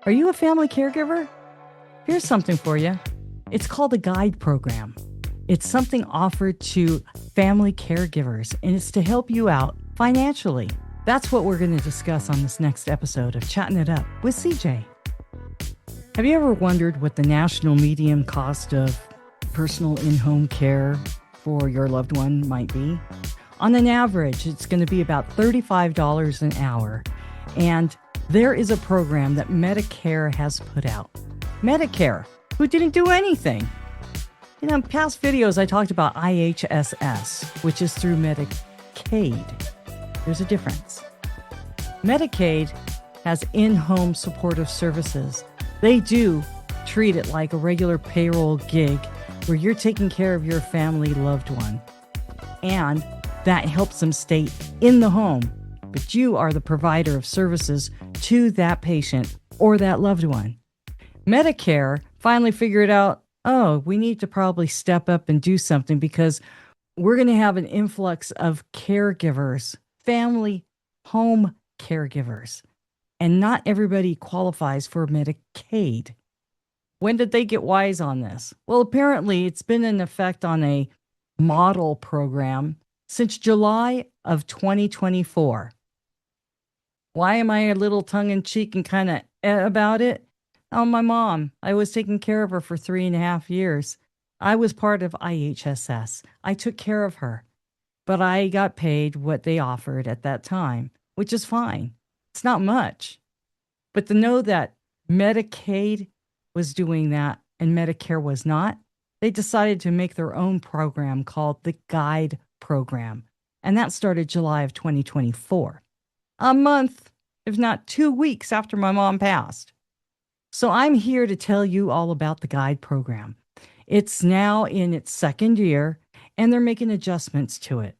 Are you a family caregiver? Here's something for you. It's called a guide program. It's something offered to family caregivers, and it's to help you out financially. That's what we're going to discuss on this next episode of Chattin' It Up with CJ. Have you ever wondered what the national median cost of personal in-home care for your loved one might be? On an average, it's going to be about $35 an hour. And there is a program that Medicare has put out. Medicare, who didn't do anything. In past videos, I talked about IHSS, which is through Medicaid. There's a difference. Medicaid has in-home supportive services. They do treat it like a regular payroll gig where you're taking care of your family loved one. And that helps them stay in the home. But you are the provider of services to that patient or that loved one. Medicare finally figured out, we need to probably step up and do something because we're going to have an influx of caregivers, family home caregivers, and not everybody qualifies for Medicaid. When did they get wise on this? Well, apparently it's been in effect on a model program since July of 2024. Why am I a little tongue-in-cheek and kind of about it? Oh, my mom. I was taking care of her for 3.5 years. I was part of IHSS. I took care of her. But I got paid what they offered at that time, which is fine. It's not much. But to know that Medicaid was doing that and Medicare was not, they decided to make their own program called the Guide Program. And that started July of 2024. A month, if not 2 weeks after my mom passed. So I'm here to tell you all about the Guide Program. It's now in its second year, and they're making adjustments to it.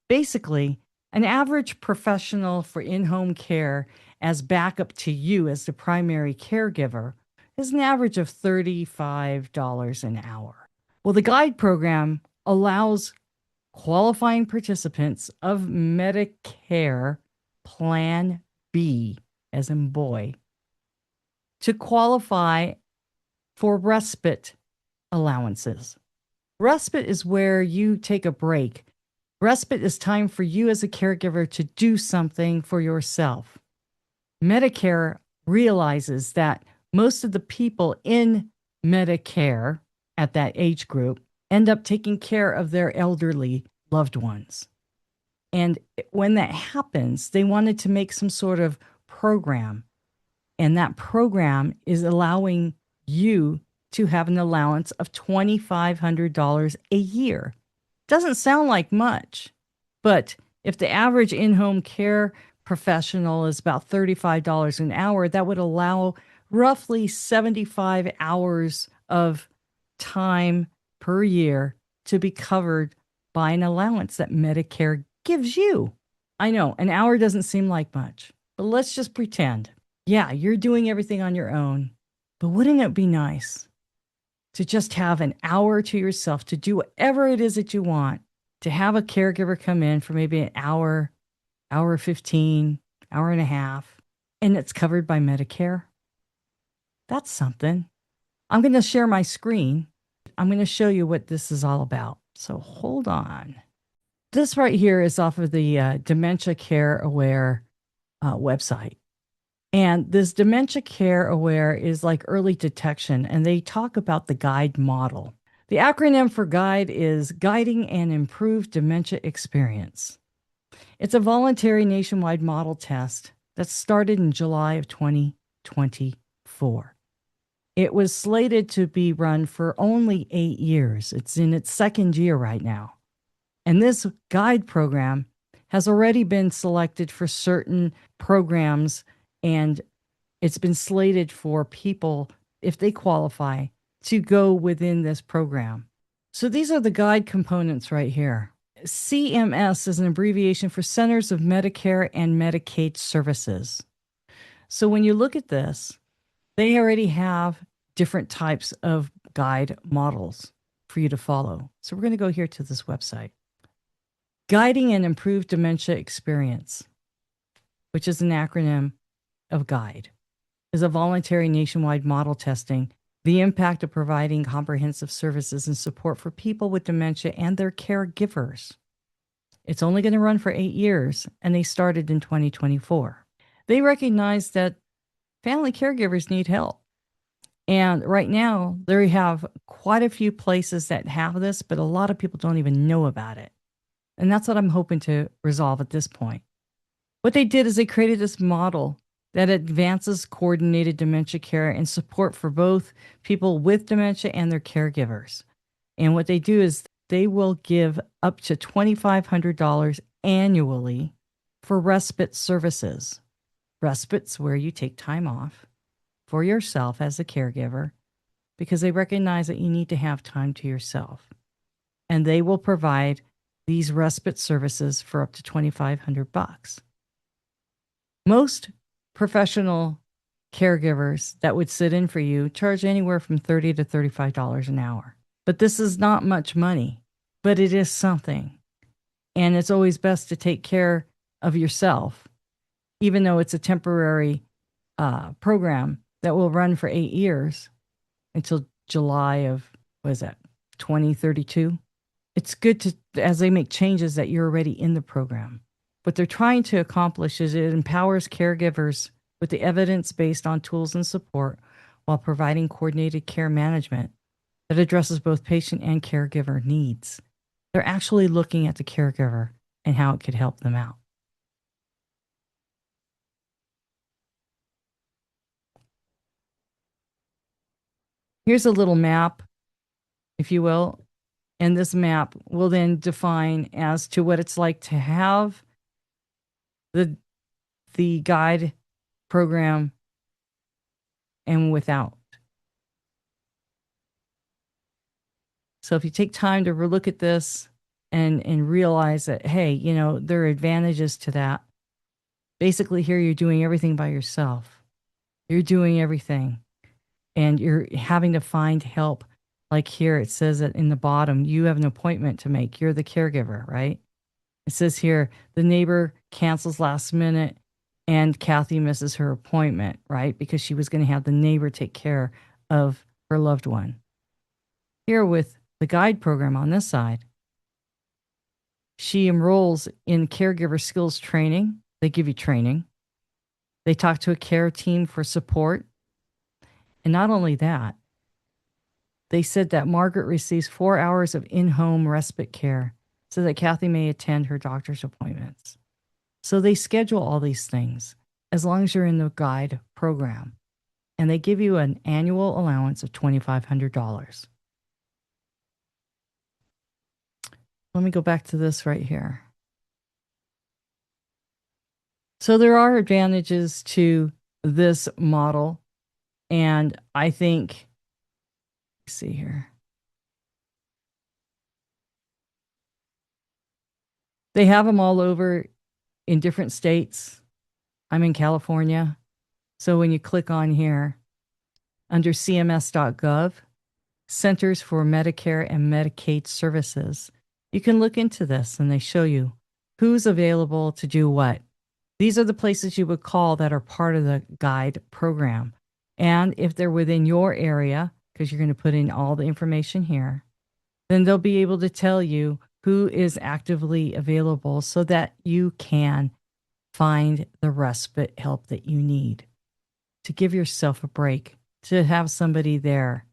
Basically, an average professional for in-home care as backup to you as the primary caregiver is an average of $35 an hour. Well, the Guide Program allows qualifying participants of Medicare Plan B, as in boy, to qualify for respite allowances. Respite is where you take a break. Respite is time for you as a caregiver to do something for yourself. Medicare realizes that most of the people in Medicare at that age group end up taking care of their elderly loved ones. And when that happens, they wanted to make some sort of program. And that program is allowing you to have an allowance of $2,500 a year. Doesn't sound like much, but if the average in-home care professional is about $35 an hour, that would allow roughly 75 hours of time per year to be covered by an allowance that Medicare gives you. I know, an hour doesn't seem like much, but let's just pretend. Yeah, you're doing everything on your own, but wouldn't it be nice to just have an hour to yourself to do whatever it is that you want, to have a caregiver come in for maybe an hour, hour 15, hour and a half, and it's covered by Medicare? That's something. I'm going to share my screen. I'm going to show you what this is all about. So hold on. This right here is off of the DementiaCareAware website. And this Dementia Care Aware is like early detection, and they talk about the GUIDE model. The acronym for GUIDE is Guiding an Improved Dementia Experience. It's a voluntary nationwide model test that started in July of 2024. It was slated to be run for only 8 years. It's in its second year right now. And this GUIDE program has already been selected for certain programs, and it's been slated for people, if they qualify, to go within this program. So these are the GUIDE components right here. CMS is an abbreviation for Centers of Medicare and Medicaid Services. So when you look at this, they already have different types of GUIDE models for you to follow. So we're going to go here to this website. Guiding an Improved Dementia Experience, which is an acronym of GUIDE. is a voluntary nationwide model testing the impact of providing comprehensive services and support for people with dementia and their caregivers. It's only going to run for 8 years, and they started in 2024. They recognize that family caregivers need help. And right now, they have quite a few places that have this, but a lot of people don't even know about it. And that's what I'm hoping to resolve at this point. What they did is they created this model that advances coordinated dementia care and support for both people with dementia and their caregivers. And what they do is they will give up to $2,500 annually for respite services. Respite's where you take time off for yourself as a caregiver because they recognize that you need to have time to yourself. And they will provide these respite services for up to $2,500. Most professional caregivers that would sit in for you charge anywhere from $30 to $35 an hour. But this is not much money, but it is something. And it's always best to take care of yourself, even though it's a temporary program that will run for 8 years until July of, 2032. It's good to, as they make changes, that you're already in the program. What they're trying to accomplish is it empowers caregivers with the evidence based on tools and support while providing coordinated care management that addresses both patient and caregiver needs. They're actually looking at the caregiver and how it could help them out. Here's a little map, if you will, and this map will then define as to what it's like to have the guide program and without. So if you take time to look at this and realize that, hey, there are advantages to that. Basically, here you're doing everything by yourself. You're doing everything. And you're having to find help. Like here, it says that in the bottom, you have an appointment to make. You're the caregiver, right? It says here, the neighbor cancels last minute and Kathy misses her appointment, right? Because she was going to have the neighbor take care of her loved one. Here with the guide program on this side, she enrolls in caregiver skills training. They give you training. They talk to a care team for support. And not only that, they said that Margaret receives 4 hours of in-home respite care so that Kathy may attend her doctor's appointments. So they schedule all these things as long as you're in the guide program. And they give you an annual allowance of $2,500. Let me go back to this right here. So there are advantages to this model. And I think, let's see here. They have them all over in different states. I'm in California. So when you click on here, under CMS.gov, Centers for Medicare and Medicaid Services, you can look into this and they show you who's available to do what. These are the places you would call that are part of the guide program. And if they're within your area, because you're going to put in all the information here, then they'll be able to tell you who is actively available so that you can find the respite help that you need to give yourself a break, to have somebody there.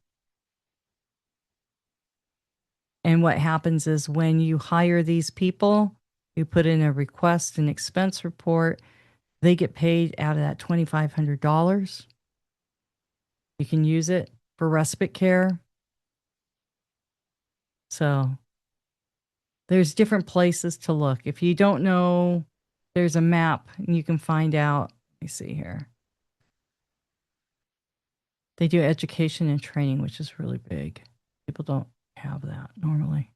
And what happens is when you hire these people, you put in a request and expense report, they get paid out of that $2,500. You can use it for respite care. So there's different places to look. If you don't know, there's a map and you can find out. Let me see here. They do education and training, which is really big. People don't have that normally.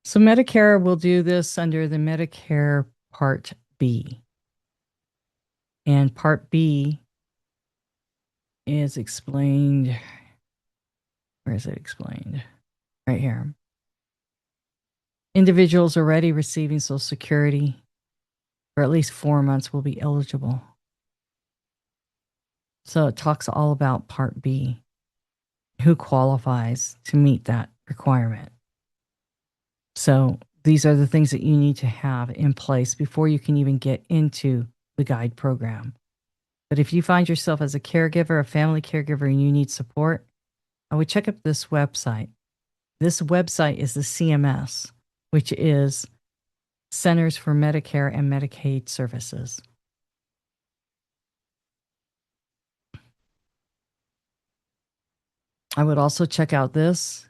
So Medicare will do this under the Medicare Part B. And Part B is explained. Where is it explained? Right here. Individuals already receiving Social Security for at least 4 months will be eligible. So it talks all about Part B, who qualifies to meet that requirement. So these are the things that you need to have in place before you can even get into the guide program. But if you find yourself as a caregiver, a family caregiver, and you need support, I would check out this website. This website is the CMS, which is Centers for Medicare and Medicaid Services. I would also check out this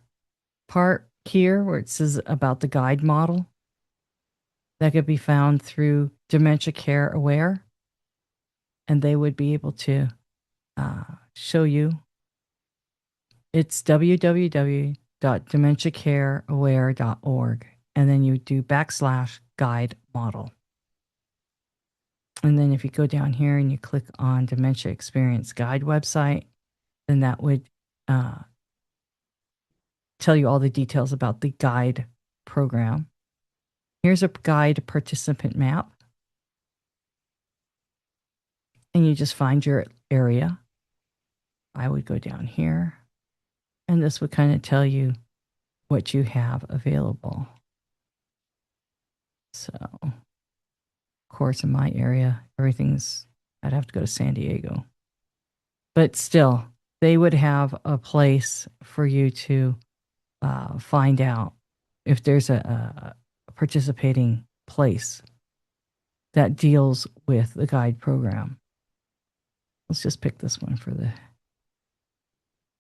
part here where it says about the guide model. That could be found through Dementia CareAware, and they would be able to show you. It's www.DementiaCareAware.org, and then you do /guide model. And then if you go down here and you click on Dementia Experience Guide website, then that would tell you all the details about the guide program. Here's a guide participant map. And you just find your area. I would go down here. And this would kind of tell you what you have available. So, of course, in my area, I'd have to go to San Diego. But still, they would have a place for you to find out if there's a participating place that deals with the guide program. Let's just pick this one for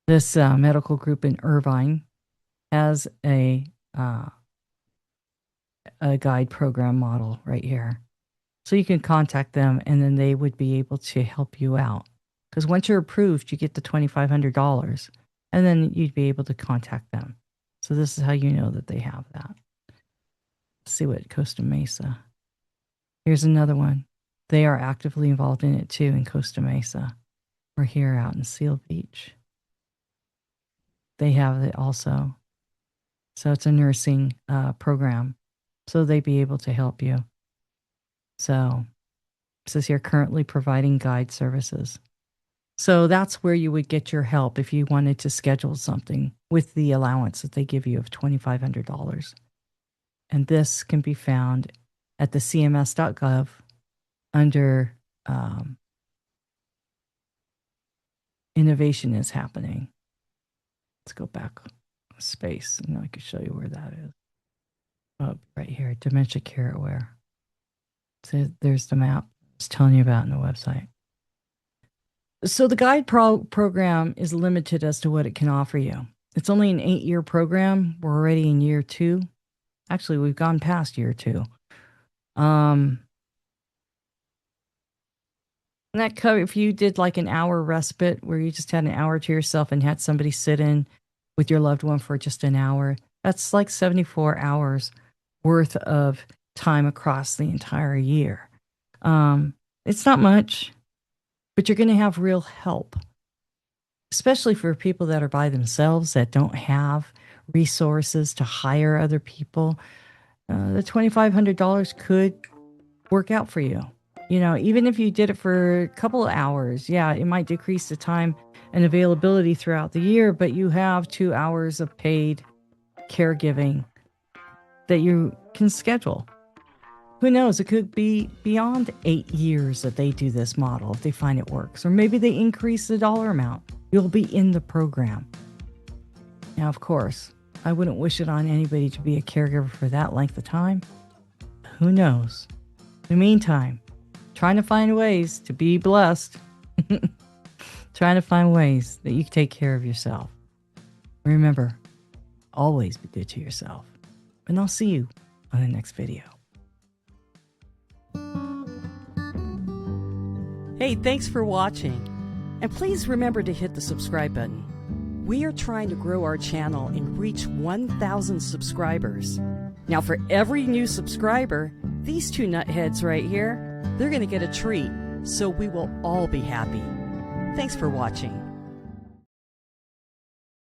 this medical group in Irvine has a guide program model right here. So you can contact them and then they would be able to help you out. Because once you're approved, you get the $2,500 and then you'd be able to contact them. So this is how you know that they have that. Let's see what Costa Mesa. Here's another one. They are actively involved in it too in Costa Mesa. We're here out in Seal Beach. They have it also. So it's a nursing program. So they'd be able to help you. So it says here currently providing guide services. So that's where you would get your help if you wanted to schedule something with the allowance that they give you of $2,500. And this can be found at the CMS.gov under Innovation is Happening. Let's go back a space and I can show you where that is. Oh, right here, Dementia CareAware. So there's the map I was telling you about in the website. So the guide program is limited as to what it can offer you. It's only an 8-year program. We're already in year 2. Actually, we've gone past year 2. And that cover, if you did like an hour respite where you just had an hour to yourself and had somebody sit in with your loved one for just an hour, that's like 74 hours worth of time across the entire year. It's not much, but you're going to have real help, especially for people that are by themselves that don't have resources to hire other people. The $2,500 could work out for you. You know, even if you did it for a couple of hours, yeah, it might decrease the time and availability throughout the year, but you have 2 hours of paid caregiving that you can schedule. Who knows? It could be beyond 8 years that they do this model if they find it works. Or maybe they increase the dollar amount. You'll be in the program. Now, of course, I wouldn't wish it on anybody to be a caregiver for that length of time. Who knows? In the meantime, trying to find ways to be blessed. Trying to find ways that you can take care of yourself. Remember, always be good to yourself. And I'll see you on the next video. Hey, thanks for watching. And please remember to hit the subscribe button. We are trying to grow our channel and reach 1,000 subscribers. Now, for every new subscriber, these 2 nutheads right here, they're going to get a treat, so we will all be happy. Thanks for watching.